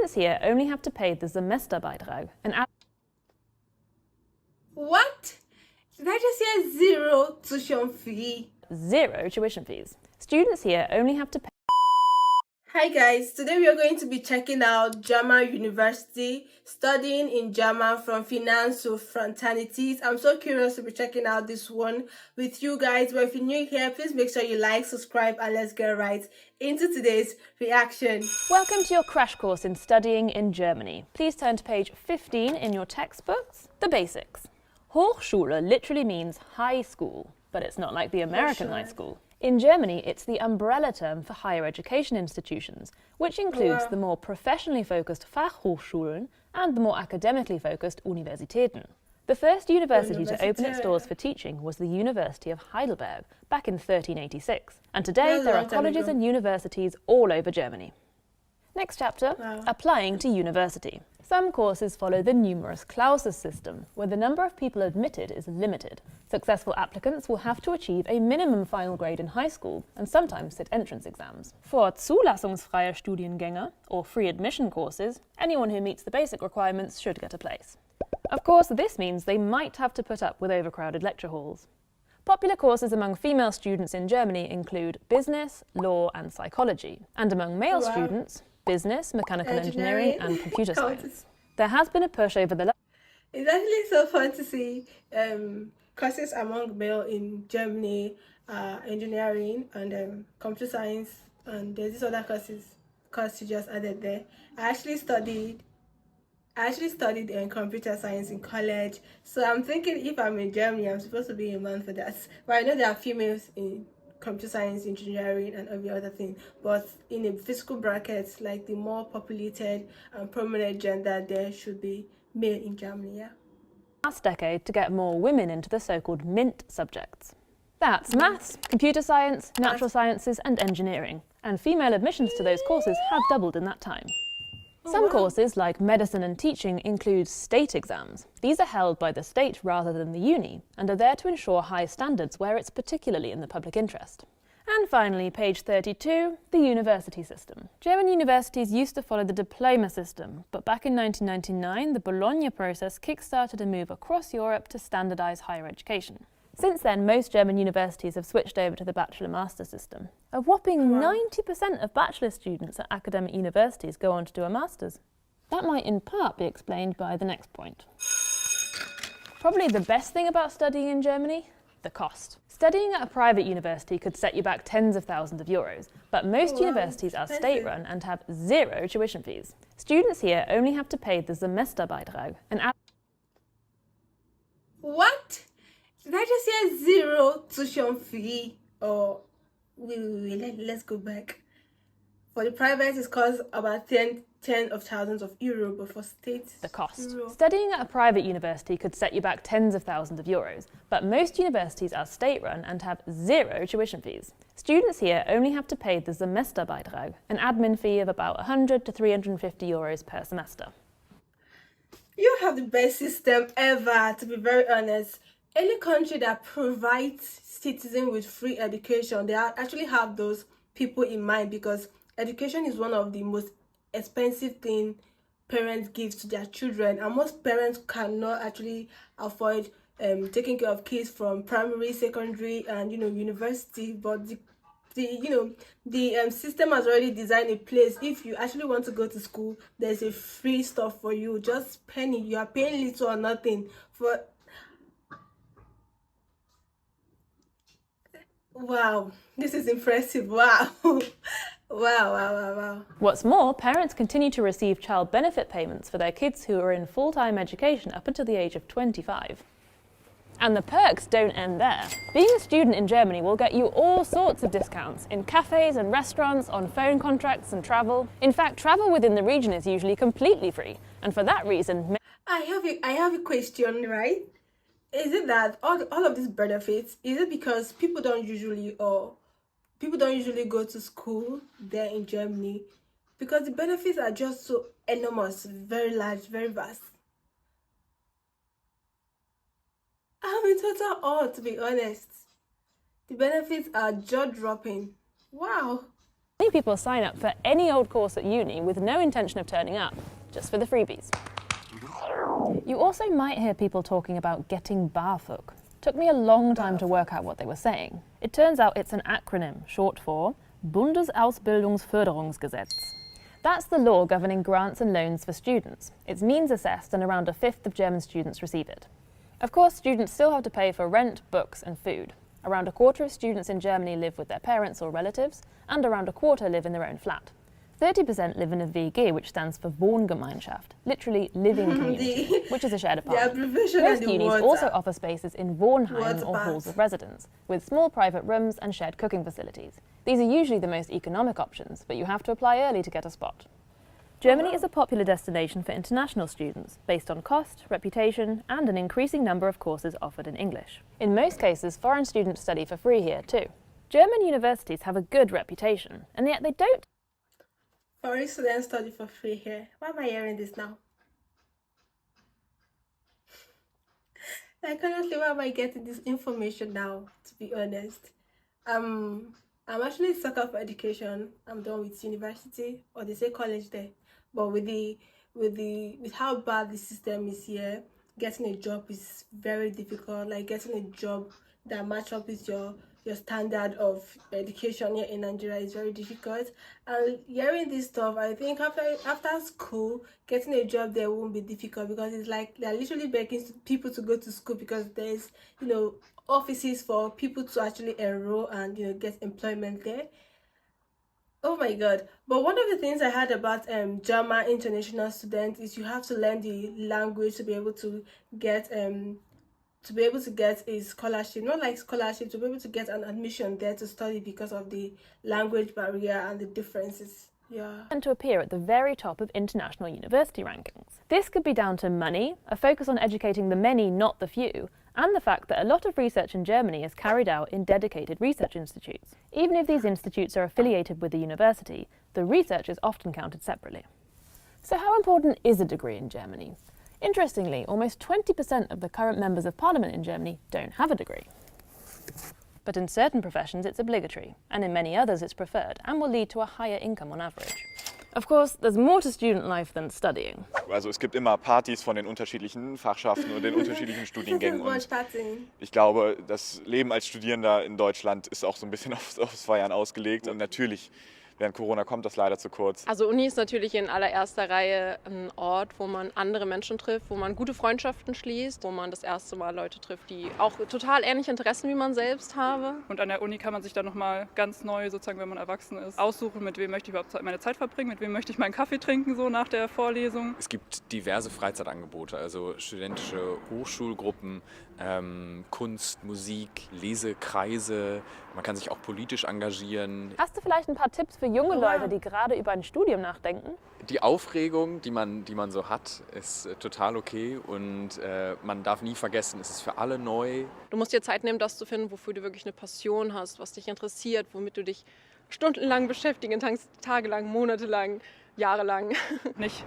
Students here only have to pay the Semesterbeitrag, What? Did I just hear zero tuition fee? zero tuition fees. Students here only have to pay. Hi guys, today we are going to be checking out German University, studying in German from finance to fraternities. I'm so curious to be checking out this one with you guys. But if you're new here, please make sure you like, subscribe, and let's get right into today's reaction. Welcome to your crash course in studying in Germany. Please turn to page 15 in your textbooks. The basics. Hochschule literally means high school, but it's not like the American high school. In Germany, it's the umbrella term for higher education institutions, which includes the more professionally focused Fachhochschulen and the more academically focused Universitäten. The first university to open its doors for teaching was the University of Heidelberg back in 1386, and today there are colleges and universities all over Germany. Next chapter, applying to university. Some courses follow the numerus clausus system, where the number of people admitted is limited. Successful applicants will have to achieve a minimum final grade in high school and sometimes sit entrance exams. For zulassungsfreie Studiengänge, or free admission courses, anyone who meets the basic requirements should get a place. Of course, this means they might have to put up with overcrowded lecture halls. Popular courses among female students in Germany include business, law and psychology, and among male students, business, mechanical engineering and computer science. There has been a push over the It's actually so fun to see courses among male in Germany, engineering and computer science, and there's this other course you just added there. I actually studied computer science in college, so I'm thinking if I'm in Germany, I'm supposed to be a man for that. But I know there are females in computer science, engineering, and every other thing. But in a physical bracket, like the more populated and prominent gender, there should be male in Germany. Yeah. last decade to get more women into the so-called MINT subjects. That's maths, computer science, natural sciences, and engineering. And female admissions to those courses have doubled in that time. Some courses, like medicine and teaching, include state exams. These are held by the state rather than the uni, and are there to ensure high standards where it's particularly in the public interest. And finally, page 32, the university system. German universities used to follow the diploma system, but back in 1999, the Bologna process kick-started a move across Europe to standardise higher education. Since then, most German universities have switched over to the bachelor-master system. A whopping 90% of bachelor students at academic universities go on to do a master's. That might in part be explained by the next point. Probably the best thing about studying in Germany? The cost. Studying at a private university could set you back tens of thousands of euros, but most universities are state-run and have zero tuition fees. Students here only have to pay the Semesterbeitrag, What? Did I just hear zero tuition fee? Or let's go back. For the private, it costs about 10 of thousands of euros, but for states, the cost. zero. Studying at a private university could set you back tens of thousands of euros, but most universities are state-run and have zero tuition fees. Students here only have to pay the Semesterbeitrag, an admin fee of about 100 to 350 euros per semester. You have the best system ever, to be very honest. Any country that provides citizens with free education, they actually have those people in mind, because education is one of the most expensive thing parents give to their children, and most parents cannot actually afford taking care of kids from primary, secondary, and university. But the system has already designed a place. If you actually want to go to school, there's a free stuff for you. Just penny, you are paying little or nothing for. Wow, this is impressive. Wow. Wow. What's more, parents continue to receive child benefit payments for their kids who are in full-time education up until the age of 25. And the perks don't end there. Being a student in Germany will get you all sorts of discounts in cafes and restaurants, on phone contracts and travel. In fact, travel within the region is usually completely free, and for that reason... I have a question, right? Is it that all of these benefits, is it because people don't usually go to school there in Germany? Because the benefits are just so enormous, very large, very vast. I'm in total awe, to be honest. The benefits are jaw-dropping. Wow. Many people sign up for any old course at uni with no intention of turning up, just for the freebies. You also might hear people talking about getting BAföG. Took me a long time to work out what they were saying. It turns out it's an acronym, short for Bundesausbildungsförderungsgesetz. That's the law governing grants and loans for students. It's means assessed and around a fifth of German students receive it. Of course, students still have to pay for rent, books and food. Around a quarter of students in Germany live with their parents or relatives, and around a quarter live in their own flat. 30% live in a WG, which stands for Wohngemeinschaft, literally living community, which is a shared apartment. Most unis also offer spaces in Wohnheim or halls of residence, with small private rooms and shared cooking facilities. These are usually the most economic options, but you have to apply early to get a spot. Germany is a popular destination for international students, based on cost, reputation, and an increasing number of courses offered in English. In most cases, foreign students study for free here too. German universities have a good reputation, and yet they don't. Foreign students study for free here. Why am I hearing this now? Like, honestly, why am I getting this information now, to be honest? I'm actually a sucker for education. I'm done with university, or they say college there. But with how bad the system is here, getting a job is very difficult. Like, getting a job that match up with your standard of education here in Nigeria is very difficult. And hearing this stuff, I think after school, getting a job there won't be difficult, because it's like they're literally begging people to go to school, because there's, offices for people to actually enroll and, get employment there. Oh my god. But one of the things I heard about German international students is you have to learn the language to be able to get a scholarship, not like scholarship, to be able to get an admission there to study, because of the language barrier and the differences. Yeah. And to appear at the very top of international university rankings. This could be down to money, a focus on educating the many, not the few, and the fact that a lot of research in Germany is carried out in dedicated research institutes. Even if these institutes are affiliated with the university, the research is often counted separately. So how important is a degree in Germany? Interestingly, almost 20% of the current members of parliament in Germany don't have a degree. But in certain professions it's obligatory, and in many others it's preferred, and will lead to a higher income on average. Of course, there's more to student life than studying. Also es gibt immer Partys von den unterschiedlichen Fachschaften und den unterschiedlichen Studiengängen. Und ich glaube, das Leben als Studierender in Deutschland ist auch so ein bisschen aufs Feiern ausgelegt. Und natürlich, während Corona kommt das leider zu kurz. Also Uni ist natürlich in allererster Reihe ein Ort, wo man andere Menschen trifft, wo man gute Freundschaften schließt, wo man das erste Mal Leute trifft, die auch total ähnliche Interessen wie man selbst haben. Und an der Uni kann man sich dann nochmal ganz neu, sozusagen, wenn man erwachsen ist, aussuchen, mit wem möchte ich überhaupt meine Zeit verbringen, mit wem möchte ich meinen Kaffee trinken, so nach der Vorlesung. Es gibt diverse Freizeitangebote, also studentische Hochschulgruppen, Kunst, Musik, Lesekreise, man kann sich auch politisch engagieren. Hast du vielleicht ein paar Tipps für junge Leute, die gerade über ein Studium nachdenken? Die Aufregung, die man so hat, ist total okay und man darf nie vergessen, es ist für alle neu. Du musst dir Zeit nehmen, das zu finden, wofür du wirklich eine Passion hast, was dich interessiert, womit du dich stundenlang beschäftigen kannst, tagelang, monatelang, jahrelang. Nicht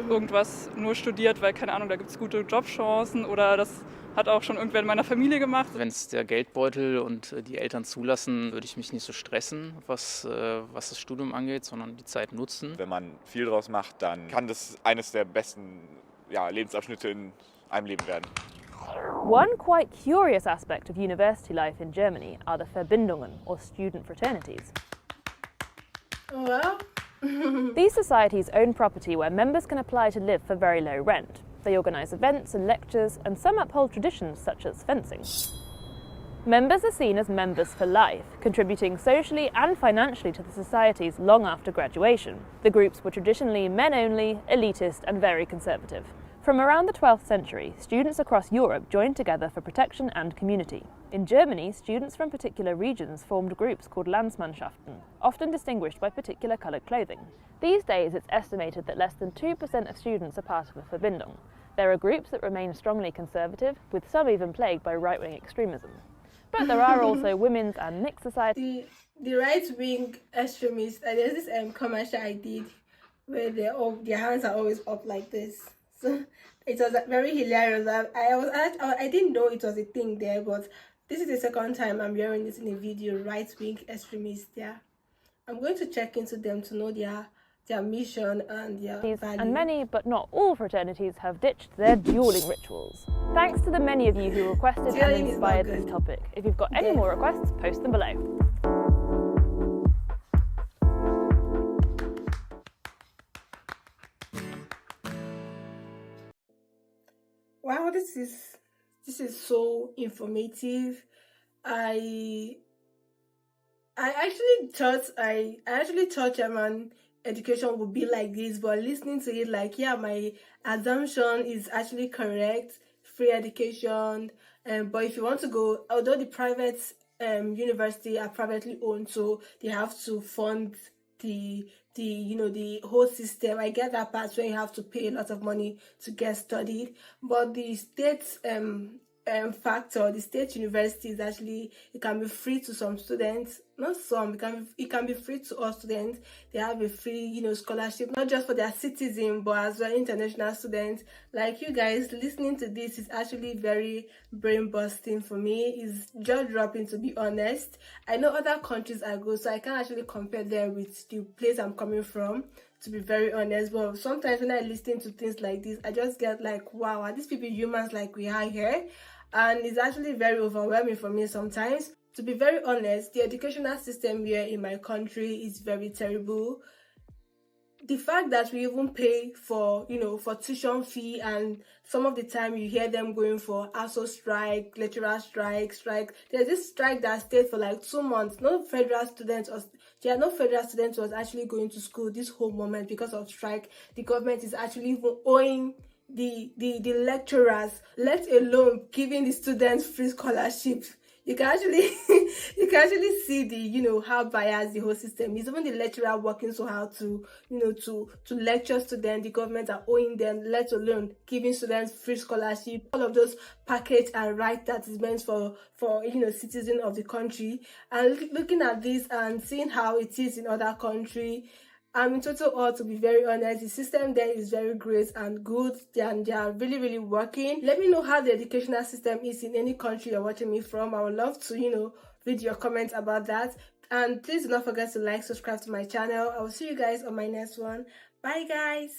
irgendwas nur studiert, weil, keine Ahnung, da gibt es gute Jobchancen oder das hat auch schon irgendwer in meiner Familie gemacht. Wenn es der Geldbeutel und die Eltern zulassen, würde ich mich nicht so stressen, was das Studium angeht, sondern die Zeit nutzen. Wenn man viel draus macht, dann kann das eines der besten Lebensabschnitte in einem Leben werden. One quite curious aspect of university life in Germany are the Verbindungen, or student fraternities. Well. These societies own property where members can apply to live for very low rent. They organise events and lectures, and some uphold traditions such as fencing. Members are seen as members for life, contributing socially and financially to the societies long after graduation. The groups were traditionally men-only, elitist and very conservative. From around the 12th century, students across Europe joined together for protection and community. In Germany, students from particular regions formed groups called Landsmannschaften, often distinguished by particular coloured clothing. These days, it's estimated that less than 2% of students are part of a Verbindung. There are groups that remain strongly conservative, with some even plagued by right-wing extremism. But there are also women's and mixed societies. The right-wing extremists, there's this commercial I did where their hands are always up like this. So it was very hilarious. I didn't know it was a thing there, but this is the second time I'm hearing this in a video. Right-wing extremists, yeah. I'm going to check into them to know their mission and their value. And many, but not all fraternities have ditched their dueling rituals. Thanks to the many of you who requested and inspired this topic. If you've got any more requests, post them below. Wow, this is so informative. I actually thought German education would be like this, but listening to it, like, yeah, my assumption is actually correct. Free education, but if you want to go, although the private university are privately owned, so they have to fund the whole system. I get that part when you have to pay a lot of money to get studied, but the state factor, the state university is actually, it can be free to some students, not some, it can be free to all students. They have a free scholarship, not just for their citizens but as well international students. Like you guys, listening to this is actually very brain busting for me. It's jaw dropping, to be honest. I know other countries I go, so I can't actually compare them with the place I'm coming from, to be very honest. But sometimes when I listen to things like this, I just get like, wow, are these people humans like we are here? And it's actually very overwhelming for me sometimes. To be very honest, the educational system here in my country is very terrible. The fact that we even pay for tuition fee, and some of the time you hear them going for ASO strike, lecturer strike. There's this strike that stayed for like 2 months. No federal students was actually going to school this whole moment because of strike. The government is actually even owing the lecturers, let alone giving the students free scholarships. You can actually see the how biased the whole system is. Even the lecturer working so hard to lecture students, the government are owing them, let alone giving students free scholarship. All of those package and right that is meant for citizens of the country. And looking at this and seeing how it is in other countries, I'm in total awe, to be very honest. The system there is very great and good, and they are really, really working. Let me know how the educational system is in any country you're watching me from. I would love to, read your comments about that. And please do not forget to like, subscribe to my channel. I will see you guys on my next one. Bye, guys.